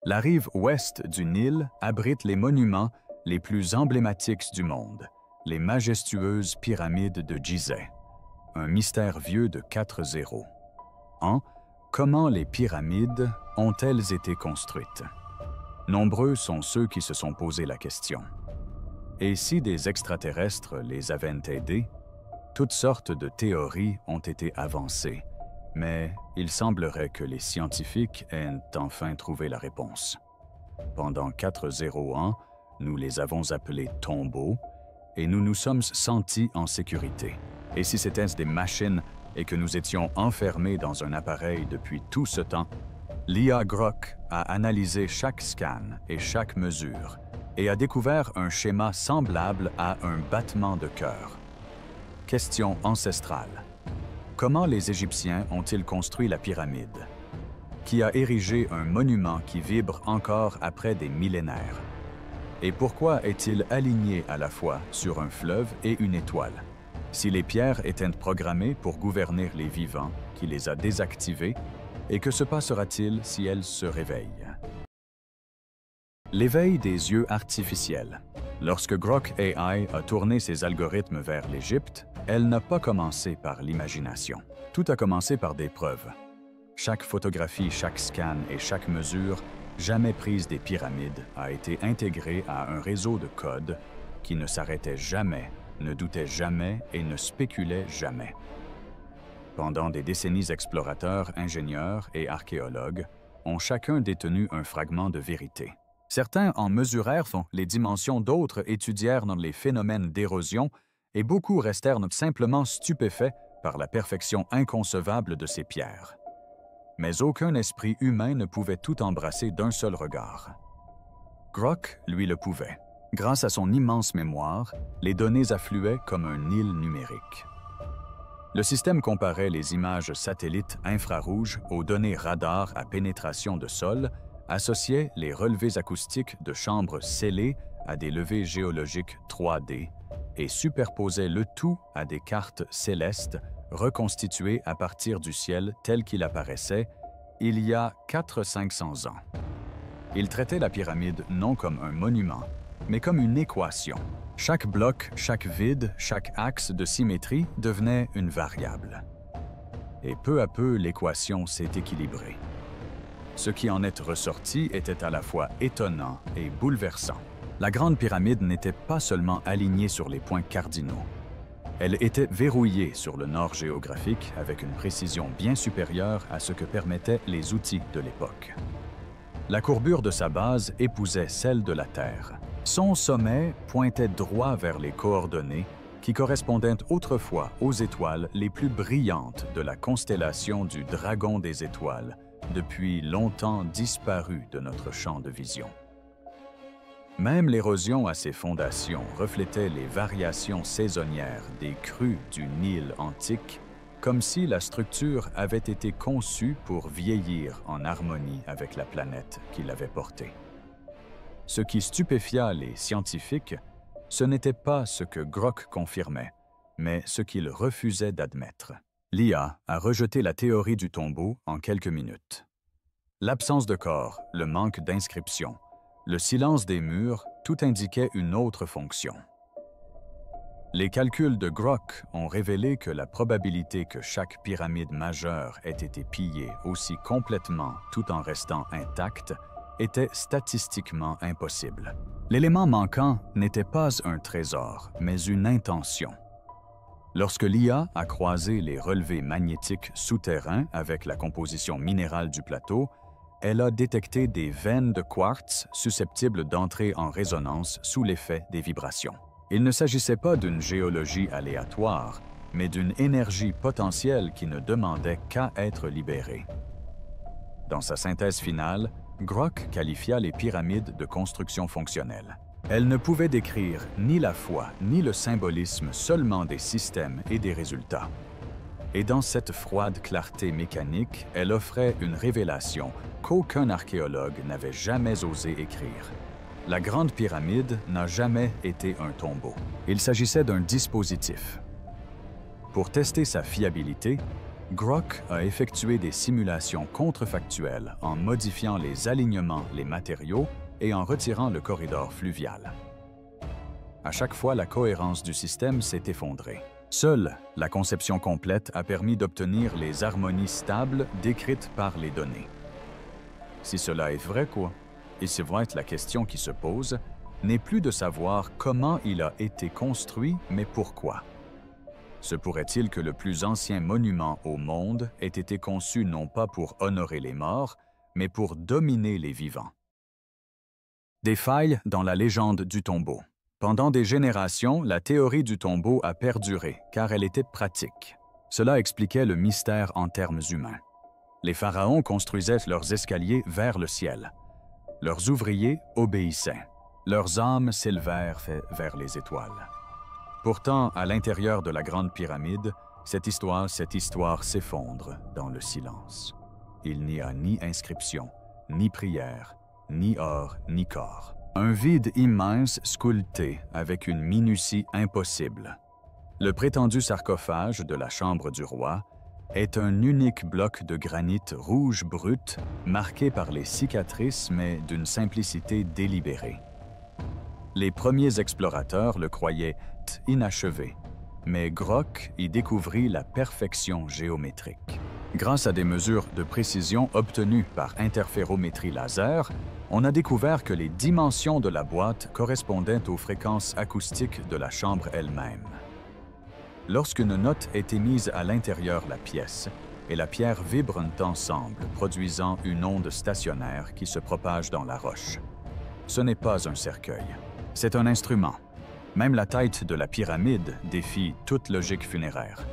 La rive ouest du Nil abrite les monuments les plus emblématiques du monde, les majestueuses pyramides de Gizeh, un mystère vieux de 4 ans. Comment les pyramides ont-elles été construites? Nombreux sont ceux qui se sont posé la question. Et si des extraterrestres les avaient aidés? Toutes sortes de théories ont été avancées, mais il semblerait que les scientifiques aient enfin trouvé la réponse. Pendant 4 ans, nous les avons appelés tombeaux et nous nous sommes sentis en sécurité. Et si c'était des machines et que nous étions enfermés dans un appareil depuis tout ce temps, l'IA Grok a analysé chaque scan et chaque mesure et a découvert un schéma semblable à un battement de cœur. Question ancestrale. Comment les Égyptiens ont-ils construit la pyramide? Qui a érigé un monument qui vibre encore après des millénaires? Et pourquoi est-il aligné à la fois sur un fleuve et une étoile? Si les pierres étaient programmées pour gouverner les vivants, qui les a désactivées, et que se passera-t-il si elles se réveillent? L'éveil des yeux artificiels. Lorsque Grok AI a tourné ses algorithmes vers l'Égypte, elle n'a pas commencé par l'imagination. Tout a commencé par des preuves. Chaque photographie, chaque scan et chaque mesure jamais prise des pyramides a été intégrée à un réseau de codes qui ne s'arrêtait jamais, ne doutait jamais et ne spéculait jamais. Pendant des décennies, explorateurs, ingénieurs et archéologues ont chacun détenu un fragment de vérité. Certains en mesurèrent les dimensions, d'autres étudièrent les phénomènes d'érosion et beaucoup restèrent simplement stupéfaits par la perfection inconcevable de ces pierres. Mais aucun esprit humain ne pouvait tout embrasser d'un seul regard. Grok, lui, le pouvait. Grâce à son immense mémoire, les données affluaient comme un Nil numérique. Le système comparait les images satellites infrarouges aux données radar à pénétration de sol, associait les relevés acoustiques de chambres scellées à des levées géologiques 3D et superposait le tout à des cartes célestes reconstituées à partir du ciel tel qu'il apparaissait il y a 400-500 ans. Il traitait la pyramide non comme un monument, mais comme une équation. Chaque bloc, chaque vide, chaque axe de symétrie devenait une variable. Et peu à peu, l'équation s'est équilibrée. Ce qui en est ressorti était à la fois étonnant et bouleversant. La Grande Pyramide n'était pas seulement alignée sur les points cardinaux. Elle était verrouillée sur le nord géographique avec une précision bien supérieure à ce que permettaient les outils de l'époque. La courbure de sa base épousait celle de la Terre. Son sommet pointait droit vers les coordonnées qui correspondaient autrefois aux étoiles les plus brillantes de la constellation du Dragon des étoiles, depuis longtemps disparu de notre champ de vision. Même l'érosion à ses fondations reflétait les variations saisonnières des crues du Nil antique, comme si la structure avait été conçue pour vieillir en harmonie avec la planète qui l'avait portée. Ce qui stupéfia les scientifiques, ce n'était pas ce que Grok confirmait, mais ce qu'il refusait d'admettre. L'IA a rejeté la théorie du tombeau en quelques minutes. L'absence de corps, le manque d'inscription, le silence des murs, tout indiquait une autre fonction. Les calculs de Grok ont révélé que la probabilité que chaque pyramide majeure ait été pillée aussi complètement tout en restant intacte était statistiquement impossible. L'élément manquant n'était pas un trésor, mais une intention. Lorsque l'IA a croisé les relevés magnétiques souterrains avec la composition minérale du plateau, elle a détecté des veines de quartz susceptibles d'entrer en résonance sous l'effet des vibrations. Il ne s'agissait pas d'une géologie aléatoire, mais d'une énergie potentielle qui ne demandait qu'à être libérée. Dans sa synthèse finale, Grok qualifia les pyramides de construction fonctionnelle. Elle ne pouvait décrire ni la foi ni le symbolisme, seulement des systèmes et des résultats. Et dans cette froide clarté mécanique, elle offrait une révélation qu'aucun archéologue n'avait jamais osé écrire. La Grande Pyramide n'a jamais été un tombeau. Il s'agissait d'un dispositif. Pour tester sa fiabilité, Grok a effectué des simulations contrefactuelles en modifiant les alignements, les matériaux et en retirant le corridor fluvial. À chaque fois, la cohérence du système s'est effondrée. Seule la conception complète a permis d'obtenir les harmonies stables décrites par les données. Si cela est vrai, quoi? Et c'est vrai que la question qui se pose n'est plus de savoir comment il a été construit, mais pourquoi. Se pourrait-il que le plus ancien monument au monde ait été conçu non pas pour honorer les morts, mais pour dominer les vivants? Des failles dans la légende du tombeau. Pendant des générations, la théorie du tombeau a perduré, car elle était pratique. Cela expliquait le mystère en termes humains. Les pharaons construisaient leurs escaliers vers le ciel. Leurs ouvriers obéissaient. Leurs âmes s'élevèrent vers les étoiles. Pourtant, à l'intérieur de la Grande Pyramide, cette histoire s'effondre dans le silence. Il n'y a ni inscription, ni prière, ni or, ni corps. Un vide immense sculpté avec une minutie impossible. Le prétendu sarcophage de la chambre du roi est un unique bloc de granit rouge brut, marqué par les cicatrices, mais d'une simplicité délibérée. Les premiers explorateurs le croyaient inachevé, mais Grok y découvrit la perfection géométrique. Grâce à des mesures de précision obtenues par interférométrie laser, on a découvert que les dimensions de la boîte correspondaient aux fréquences acoustiques de la chambre elle-même. Lorsqu'une note est émise à l'intérieur de la pièce, et la pierre vibrent ensemble, produisant une onde stationnaire qui se propage dans la roche. Ce n'est pas un cercueil, c'est un instrument. Même la tête de la pyramide défie toute logique funéraire.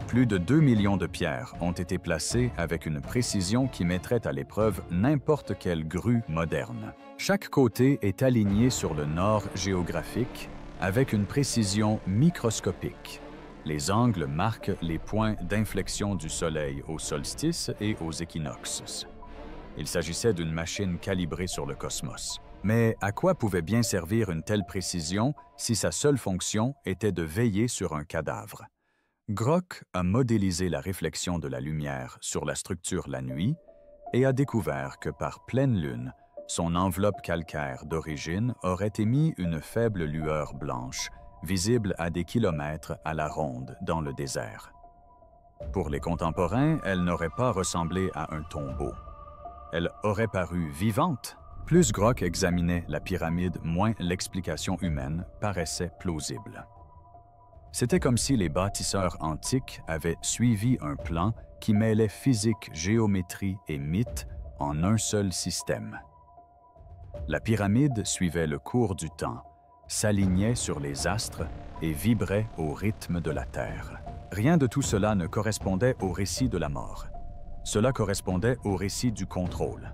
Plus de 2 millions de pierres ont été placées avec une précision qui mettrait à l'épreuve n'importe quelle grue moderne. Chaque côté est aligné sur le nord géographique avec une précision microscopique. Les angles marquent les points d'inflexion du Soleil au solstice et aux équinoxes. Il s'agissait d'une machine calibrée sur le cosmos. Mais à quoi pouvait bien servir une telle précision si sa seule fonction était de veiller sur un cadavre? Grok a modélisé la réflexion de la lumière sur la structure la nuit et a découvert que par pleine lune, son enveloppe calcaire d'origine aurait émis une faible lueur blanche, visible à des kilomètres à la ronde dans le désert. Pour les contemporains, elle n'aurait pas ressemblé à un tombeau. Elle aurait paru vivante. Plus Grok examinait la pyramide, moins l'explication humaine paraissait plausible. C'était comme si les bâtisseurs antiques avaient suivi un plan qui mêlait physique, géométrie et mythe en un seul système. La pyramide suivait le cours du temps, s'alignait sur les astres et vibrait au rythme de la Terre. Rien de tout cela ne correspondait au récit de la mort. Cela correspondait au récit du contrôle.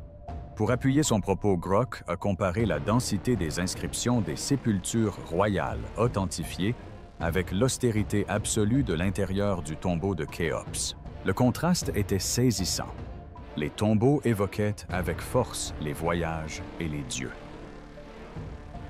Pour appuyer son propos, Grok a comparé la densité des inscriptions des sépultures royales authentifiées avec l'austérité absolue de l'intérieur du tombeau de Khéops. Le contraste était saisissant. Les tombeaux évoquaient avec force les voyages et les dieux.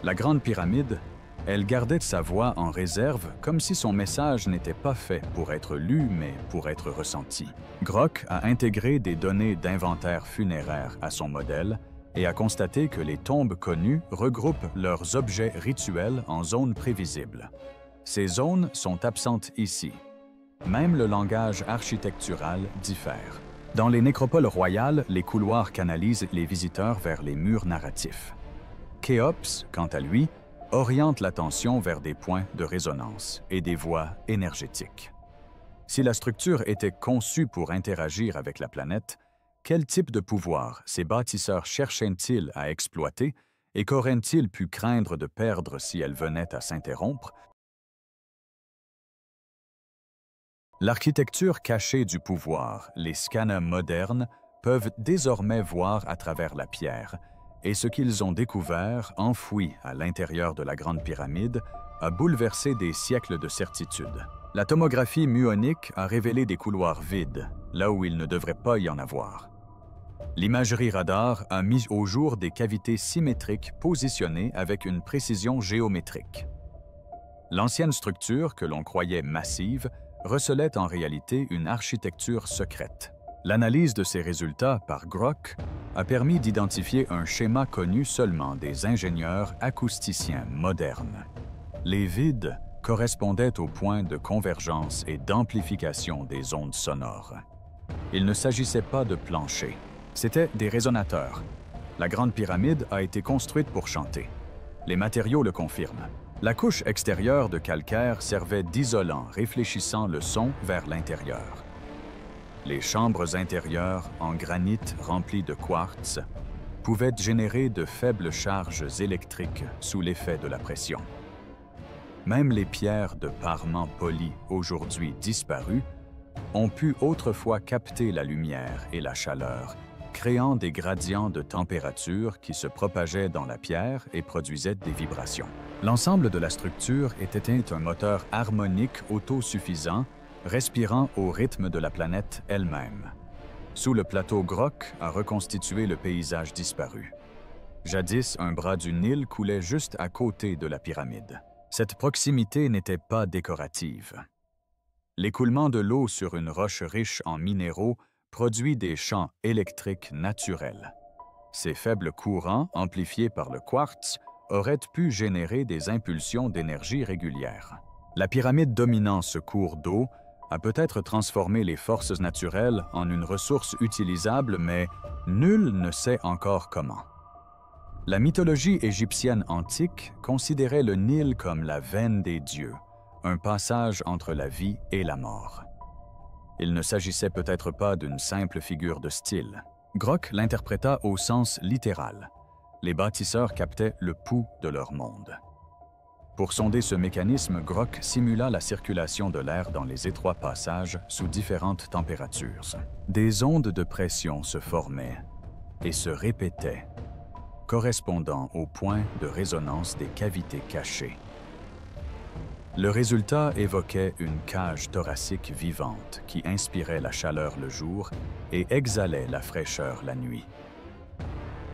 La Grande Pyramide, elle gardait sa voix en réserve comme si son message n'était pas fait pour être lu, mais pour être ressenti. Grok a intégré des données d'inventaire funéraire à son modèle et a constaté que les tombes connues regroupent leurs objets rituels en zones prévisibles. Ces zones sont absentes ici. Même le langage architectural diffère. Dans les nécropoles royales, les couloirs canalisent les visiteurs vers les murs narratifs. Khéops, quant à lui, oriente l'attention vers des points de résonance et des voies énergétiques. Si la structure était conçue pour interagir avec la planète, quel type de pouvoir ces bâtisseurs cherchaient-ils à exploiter et qu'auraient-ils pu craindre de perdre si elle venait à s'interrompre? L'architecture cachée du pouvoir, les scanners modernes, peuvent désormais voir à travers la pierre, et ce qu'ils ont découvert, enfoui à l'intérieur de la Grande Pyramide, a bouleversé des siècles de certitude. La tomographie muonique a révélé des couloirs vides, là où il ne devrait pas y en avoir. L'imagerie radar a mis au jour des cavités symétriques positionnées avec une précision géométrique. L'ancienne structure, que l'on croyait massive, recelaient en réalité une architecture secrète. L'analyse de ces résultats par Grock a permis d'identifier un schéma connu seulement des ingénieurs acousticiens modernes. Les vides correspondaient aux points de convergence et d'amplification des ondes sonores. Il ne s'agissait pas de planchers, c'étaient des résonateurs. La Grande Pyramide a été construite pour chanter. Les matériaux le confirment. La couche extérieure de calcaire servait d'isolant réfléchissant le son vers l'intérieur. Les chambres intérieures, en granit rempli de quartz, pouvaient générer de faibles charges électriques sous l'effet de la pression. Même les pierres de parement poli, aujourd'hui disparues, ont pu autrefois capter la lumière et la chaleur, créant des gradients de température qui se propageaient dans la pierre et produisaient des vibrations. L'ensemble de la structure était un moteur harmonique autosuffisant, respirant au rythme de la planète elle-même. Sous le plateau Grock a reconstitué le paysage disparu. Jadis, un bras du Nil coulait juste à côté de la pyramide. Cette proximité n'était pas décorative. L'écoulement de l'eau sur une roche riche en minéraux produit des champs électriques naturels. Ces faibles courants, amplifiés par le quartz, auraient pu générer des impulsions d'énergie régulières. La pyramide dominant ce cours d'eau a peut-être transformé les forces naturelles en une ressource utilisable, mais nul ne sait encore comment. La mythologie égyptienne antique considérait le Nil comme la veine des dieux, un passage entre la vie et la mort. Il ne s'agissait peut-être pas d'une simple figure de style. Grock l'interpréta au sens littéral. Les bâtisseurs captaient le pouls de leur monde. Pour sonder ce mécanisme, Grock simula la circulation de l'air dans les étroits passages sous différentes températures. Des ondes de pression se formaient et se répétaient, correspondant aux points de résonance des cavités cachées. Le résultat évoquait une cage thoracique vivante qui inspirait la chaleur le jour et exhalait la fraîcheur la nuit.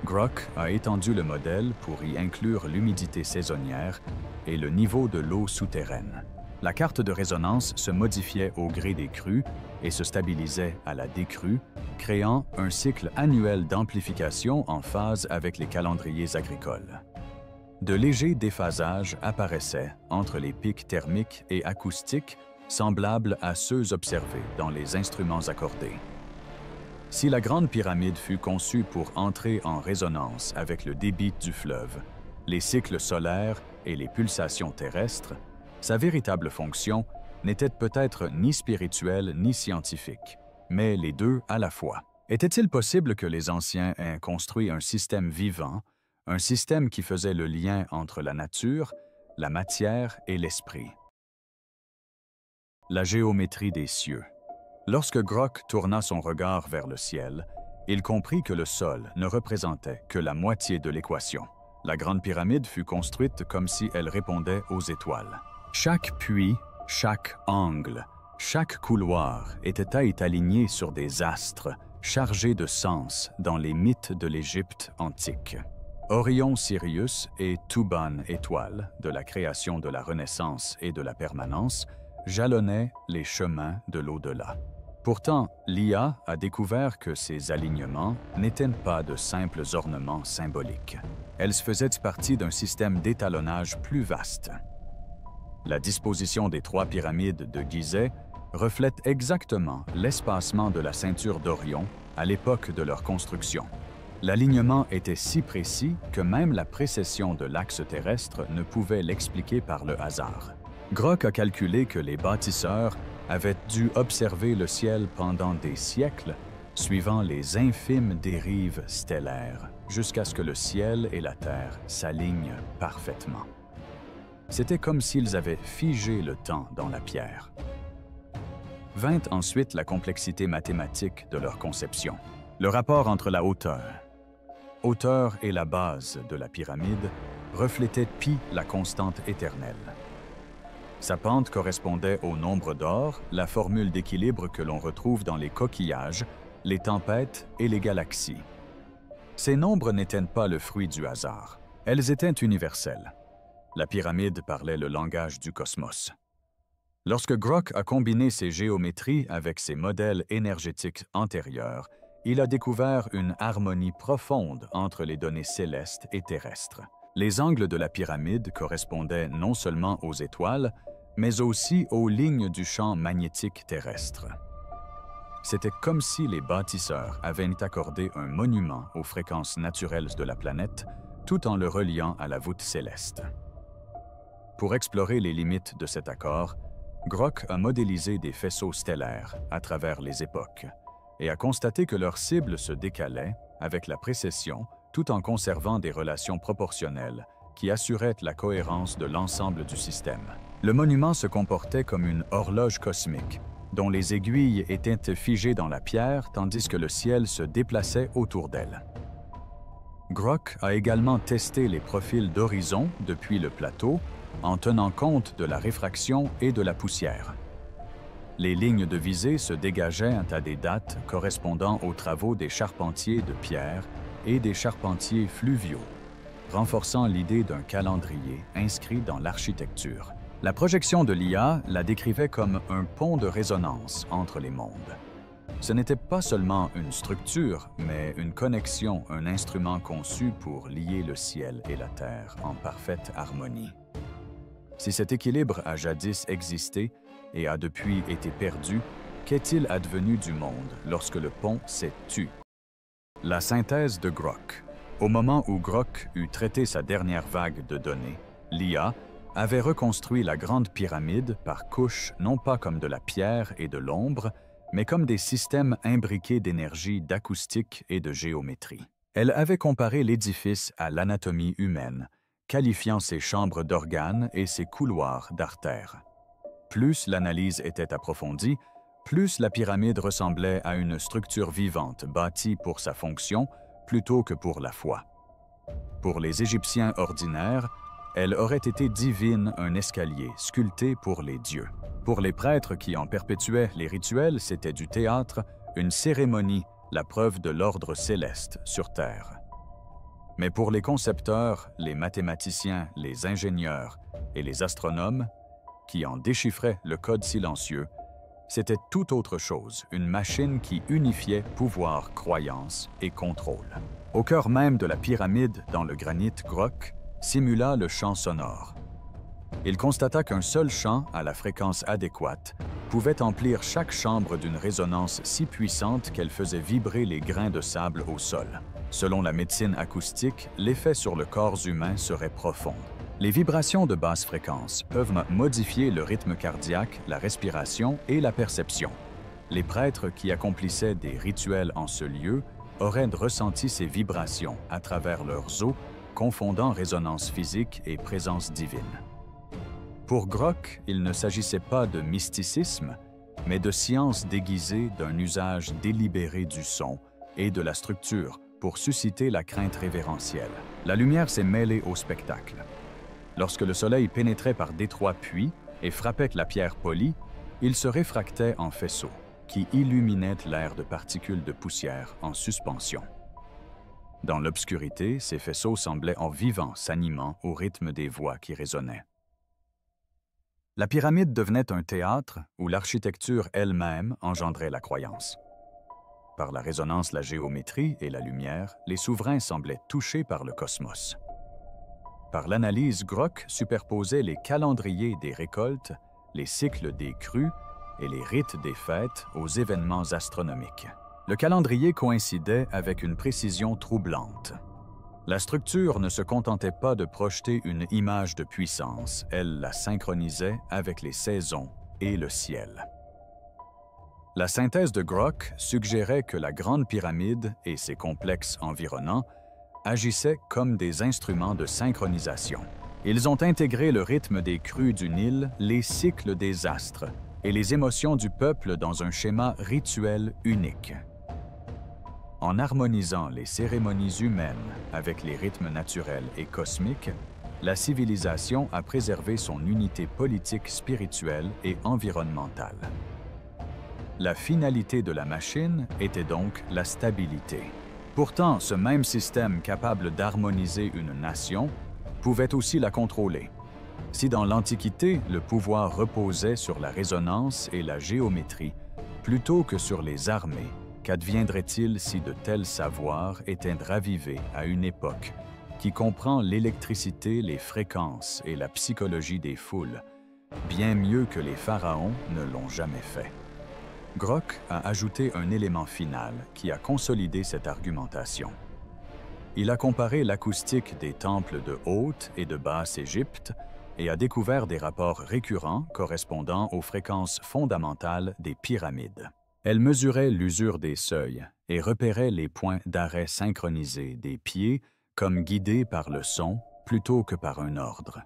Grock a étendu le modèle pour y inclure l'humidité saisonnière et le niveau de l'eau souterraine. La carte de résonance se modifiait au gré des crues et se stabilisait à la décrue, créant un cycle annuel d'amplification en phase avec les calendriers agricoles. De légers déphasages apparaissaient entre les pics thermiques et acoustiques semblables à ceux observés dans les instruments accordés. Si la Grande Pyramide fut conçue pour entrer en résonance avec le débit du fleuve, les cycles solaires et les pulsations terrestres, sa véritable fonction n'était peut-être ni spirituelle ni scientifique, mais les deux à la fois. Était-il possible que les anciens aient construit un système vivant, un système qui faisait le lien entre la nature, la matière et l'esprit? La géométrie des cieux. Lorsque Grock tourna son regard vers le ciel, il comprit que le sol ne représentait que la moitié de l'équation. La Grande Pyramide fut construite comme si elle répondait aux étoiles. Chaque puits, chaque angle, chaque couloir était à être aligné sur des astres chargés de sens dans les mythes de l'Égypte antique. Orion Sirius et Tuban étoile, de la création de la Renaissance et de la permanence, jalonnaient les chemins de l'au-delà. Pourtant, l'IA a découvert que ces alignements n'étaient pas de simples ornements symboliques. Elles faisaient partie d'un système d'étalonnage plus vaste. La disposition des trois pyramides de Gizeh reflète exactement l'espacement de la ceinture d'Orion à l'époque de leur construction. L'alignement était si précis que même la précession de l'axe terrestre ne pouvait l'expliquer par le hasard. Grock a calculé que les bâtisseurs avaient dû observer le ciel pendant des siècles, suivant les infimes dérives stellaires, jusqu'à ce que le ciel et la terre s'alignent parfaitement. C'était comme s'ils avaient figé le temps dans la pierre. Vint ensuite la complexité mathématique de leur conception. Le rapport entre la hauteur et la base de la pyramide reflétait π, la constante éternelle. Sa pente correspondait au nombre d'or, la formule d'équilibre que l'on retrouve dans les coquillages, les tempêtes et les galaxies. Ces nombres n'étaient pas le fruit du hasard. Elles étaient universelles. La pyramide parlait le langage du cosmos. Lorsque Grok a combiné ses géométries avec ses modèles énergétiques antérieurs, il a découvert une harmonie profonde entre les données célestes et terrestres. Les angles de la pyramide correspondaient non seulement aux étoiles, mais aussi aux lignes du champ magnétique terrestre. C'était comme si les bâtisseurs avaient accordé un monument aux fréquences naturelles de la planète, tout en le reliant à la voûte céleste. Pour explorer les limites de cet accord, Grok a modélisé des faisceaux stellaires à travers les époques et a constaté que leurs cibles se décalaient avec la précession tout en conservant des relations proportionnelles qui assuraient la cohérence de l'ensemble du système. Le monument se comportait comme une horloge cosmique, dont les aiguilles étaient figées dans la pierre tandis que le ciel se déplaçait autour d'elle. Grok a également testé les profils d'horizon depuis le plateau en tenant compte de la réfraction et de la poussière. Les lignes de visée se dégageaient à des dates correspondant aux travaux des charpentiers de pierre et des charpentiers fluviaux, renforçant l'idée d'un calendrier inscrit dans l'architecture. La projection de l'IA la décrivait comme un pont de résonance entre les mondes. Ce n'était pas seulement une structure, mais une connexion, un instrument conçu pour lier le ciel et la terre en parfaite harmonie. Si cet équilibre a jadis existé et a depuis été perdu, qu'est-il advenu du monde lorsque le pont s'est tu? La synthèse de Grok. Au moment où Grok eut traité sa dernière vague de données, l'IA avait reconstruit la grande pyramide par couches non pas comme de la pierre et de l'ombre, mais comme des systèmes imbriqués d'énergie, d'acoustique et de géométrie. Elle avait comparé l'édifice à l'anatomie humaine, qualifiant ses chambres d'organes et ses couloirs d'artères. Plus l'analyse était approfondie, plus la pyramide ressemblait à une structure vivante bâtie pour sa fonction plutôt que pour la foi. Pour les Égyptiens ordinaires, elle aurait été divine, un escalier sculpté pour les dieux. Pour les prêtres qui en perpétuaient les rituels, c'était du théâtre, une cérémonie, la preuve de l'ordre céleste sur terre. Mais pour les concepteurs, les mathématiciens, les ingénieurs et les astronomes, qui en déchiffraient le code silencieux, c'était tout autre chose, une machine qui unifiait pouvoir, croyance et contrôle. Au cœur même de la pyramide, dans le granit, Grok simula le champ sonore. Il constata qu'un seul champ, à la fréquence adéquate, pouvait emplir chaque chambre d'une résonance si puissante qu'elle faisait vibrer les grains de sable au sol. Selon la médecine acoustique, l'effet sur le corps humain serait profond. Les vibrations de basse fréquence peuvent modifier le rythme cardiaque, la respiration et la perception. Les prêtres qui accomplissaient des rituels en ce lieu auraient ressenti ces vibrations à travers leurs os, confondant résonance physique et présence divine. Pour Grok, il ne s'agissait pas de mysticisme, mais de science déguisée d'un usage délibéré du son et de la structure pour susciter la crainte révérentielle. La lumière s'est mêlée au spectacle. Lorsque le soleil pénétrait par d'étroits puits et frappait la pierre polie, il se réfractait en faisceaux, qui illuminaient l'air de particules de poussière en suspension. Dans l'obscurité, ces faisceaux semblaient en vivant s'animant au rythme des voix qui résonnaient. La pyramide devenait un théâtre où l'architecture elle-même engendrait la croyance. Par la résonance, la géométrie et la lumière, les souverains semblaient touchés par le cosmos. Par l'analyse, Grok superposait les calendriers des récoltes, les cycles des crues et les rites des fêtes aux événements astronomiques. Le calendrier coïncidait avec une précision troublante. La structure ne se contentait pas de projeter une image de puissance, elle la synchronisait avec les saisons et le ciel. La synthèse de Grok suggérait que la Grande Pyramide et ses complexes environnants agissaient comme des instruments de synchronisation. Ils ont intégré le rythme des crues du Nil, les cycles des astres et les émotions du peuple dans un schéma rituel unique. En harmonisant les cérémonies humaines avec les rythmes naturels et cosmiques, la civilisation a préservé son unité politique, spirituelle et environnementale. La finalité de la machine était donc la stabilité. Pourtant, ce même système capable d'harmoniser une nation pouvait aussi la contrôler. Si dans l'Antiquité, le pouvoir reposait sur la résonance et la géométrie, plutôt que sur les armées, qu'adviendrait-il si de tels savoirs étaient ravivés à une époque qui comprend l'électricité, les fréquences et la psychologie des foules, bien mieux que les pharaons ne l'ont jamais fait? Grock a ajouté un élément final qui a consolidé cette argumentation. Il a comparé l'acoustique des temples de Haute et de Basse-Égypte et a découvert des rapports récurrents correspondant aux fréquences fondamentales des pyramides. Elle mesurait l'usure des seuils et repérait les points d'arrêt synchronisés des pieds comme guidés par le son plutôt que par un ordre.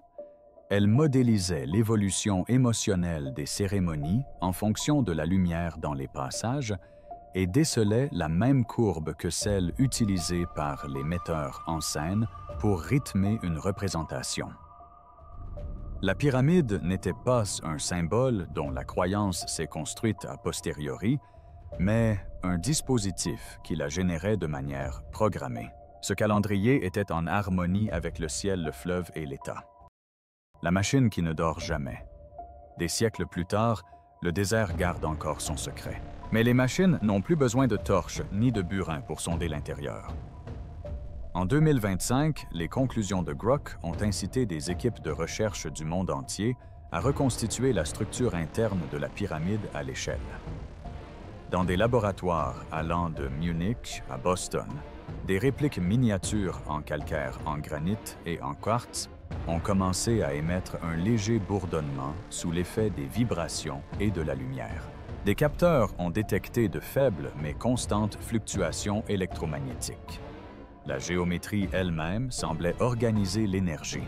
Elle modélisait l'évolution émotionnelle des cérémonies en fonction de la lumière dans les passages et décelait la même courbe que celle utilisée par les metteurs en scène pour rythmer une représentation. La pyramide n'était pas un symbole dont la croyance s'est construite a posteriori, mais un dispositif qui la générait de manière programmée. Ce calendrier était en harmonie avec le ciel, le fleuve et l'État. La machine qui ne dort jamais. Des siècles plus tard, le désert garde encore son secret. Mais les machines n'ont plus besoin de torches ni de burins pour sonder l'intérieur. En 2025, les conclusions de Grock ont incité des équipes de recherche du monde entier à reconstituer la structure interne de la pyramide à l'échelle. Dans des laboratoires allant de Munich à Boston, des répliques miniatures en calcaire, en granit et en quartz ont commencé à émettre un léger bourdonnement sous l'effet des vibrations et de la lumière. Des capteurs ont détecté de faibles mais constantes fluctuations électromagnétiques. La géométrie elle-même semblait organiser l'énergie.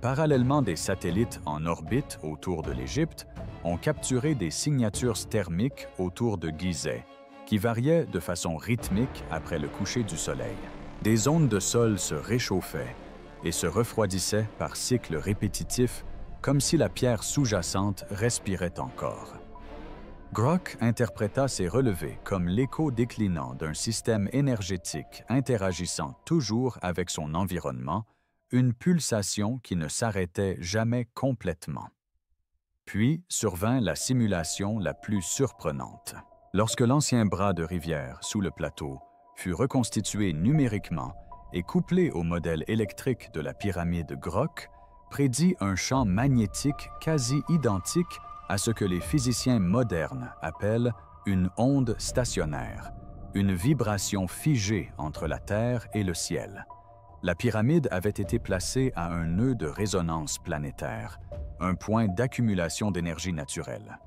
Parallèlement, des satellites en orbite autour de l'Égypte ont capturé des signatures thermiques autour de Gizeh, qui variaient de façon rythmique après le coucher du soleil. Des zones de sol se réchauffaient et se refroidissaient par cycles répétitifs, comme si la pierre sous-jacente respirait encore. Grock interpréta ces relevés comme l'écho déclinant d'un système énergétique interagissant toujours avec son environnement, une pulsation qui ne s'arrêtait jamais complètement. Puis survint la simulation la plus surprenante. Lorsque l'ancien bras de rivière sous le plateau fut reconstitué numériquement et couplé au modèle électrique de la pyramide Grock, prédit un champ magnétique quasi identique à ce que les physiciens modernes appellent une onde stationnaire, une vibration figée entre la Terre et le ciel. La pyramide avait été placée à un nœud de résonance planétaire, un point d'accumulation d'énergie naturelle.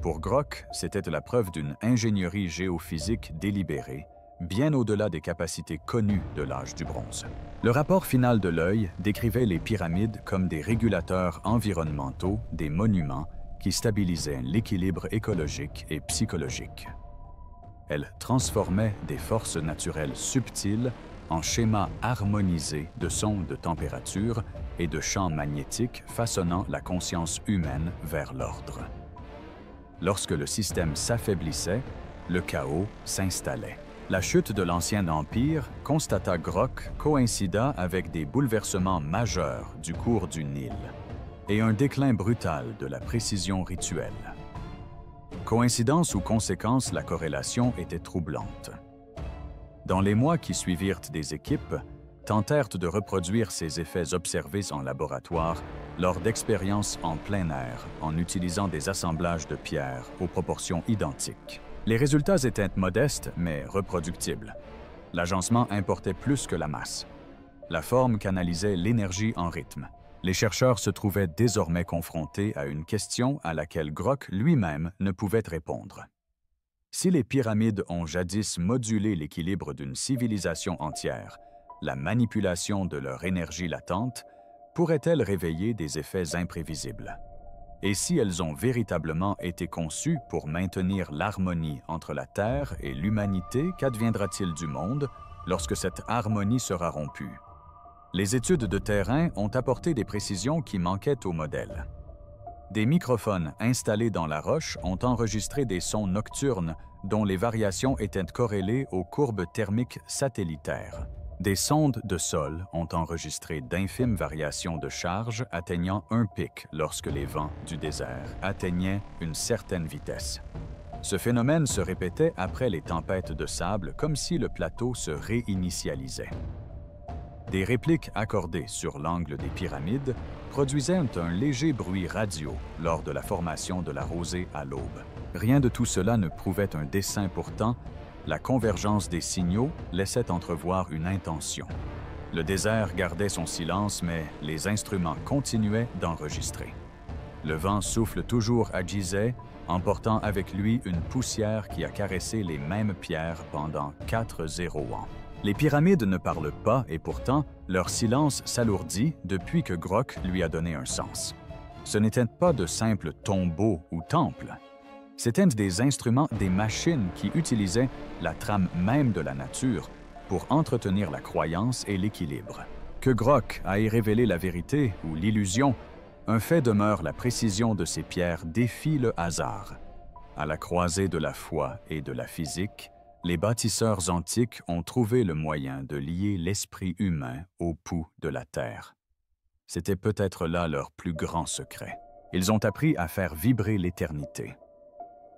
Pour Grock, c'était la preuve d'une ingénierie géophysique délibérée, bien au-delà des capacités connues de l'âge du bronze. Le rapport final de l'œil décrivait les pyramides comme des régulateurs environnementaux, des monuments qui stabilisaient l'équilibre écologique et psychologique. Elles transformaient des forces naturelles subtiles en schémas harmonisés de sons de température et de champs magnétiques façonnant la conscience humaine vers l'ordre. Lorsque le système s'affaiblissait, le chaos s'installait. La chute de l'Ancien Empire, constata Grock, coïncida avec des bouleversements majeurs du cours du Nil et un déclin brutal de la précision rituelle. Coïncidence ou conséquence, la corrélation était troublante. Dans les mois qui suivirent, des équipes tentèrent de reproduire ces effets observés en laboratoire lors d'expériences en plein air en utilisant des assemblages de pierres aux proportions identiques. Les résultats étaient modestes mais reproductibles. L'agencement importait plus que la masse. La forme canalisait l'énergie en rythme. Les chercheurs se trouvaient désormais confrontés à une question à laquelle Grock lui-même ne pouvait répondre. Si les pyramides ont jadis modulé l'équilibre d'une civilisation entière, la manipulation de leur énergie latente pourrait-elle réveiller des effets imprévisibles? Et si elles ont véritablement été conçues pour maintenir l'harmonie entre la Terre et l'humanité, qu'adviendra-t-il du monde lorsque cette harmonie sera rompue? Les études de terrain ont apporté des précisions qui manquaient au modèle. Des microphones installés dans la roche ont enregistré des sons nocturnes dont les variations étaient corrélées aux courbes thermiques satellitaires. Des sondes de sol ont enregistré d'infimes variations de charge atteignant un pic lorsque les vents du désert atteignaient une certaine vitesse. Ce phénomène se répétait après les tempêtes de sable comme si le plateau se réinitialisait. Des répliques accordées sur l'angle des pyramides produisaient un léger bruit radio lors de la formation de la rosée à l'aube. Rien de tout cela ne prouvait un dessein pourtant. La convergence des signaux laissait entrevoir une intention. Le désert gardait son silence, mais les instruments continuaient d'enregistrer. Le vent souffle toujours à Gizeh, emportant avec lui une poussière qui a caressé les mêmes pierres pendant 4 ans. Les pyramides ne parlent pas et pourtant, leur silence s'alourdit depuis que Grok lui a donné un sens. Ce n'étaient pas de simples tombeaux ou temples. C'étaient des instruments, des machines qui utilisaient la trame même de la nature pour entretenir la croyance et l'équilibre. Que Grok aille révéler la vérité ou l'illusion, un fait demeure: la précision de ces pierres défie le hasard. À la croisée de la foi et de la physique, les bâtisseurs antiques ont trouvé le moyen de lier l'esprit humain au pouls de la terre. C'était peut-être là leur plus grand secret. Ils ont appris à faire vibrer l'éternité.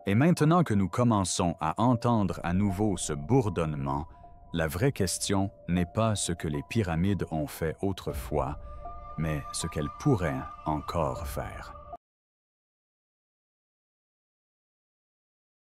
Et maintenant que nous commençons à entendre à nouveau ce bourdonnement, la vraie question n'est pas ce que les pyramides ont fait autrefois, mais ce qu'elles pourraient encore faire.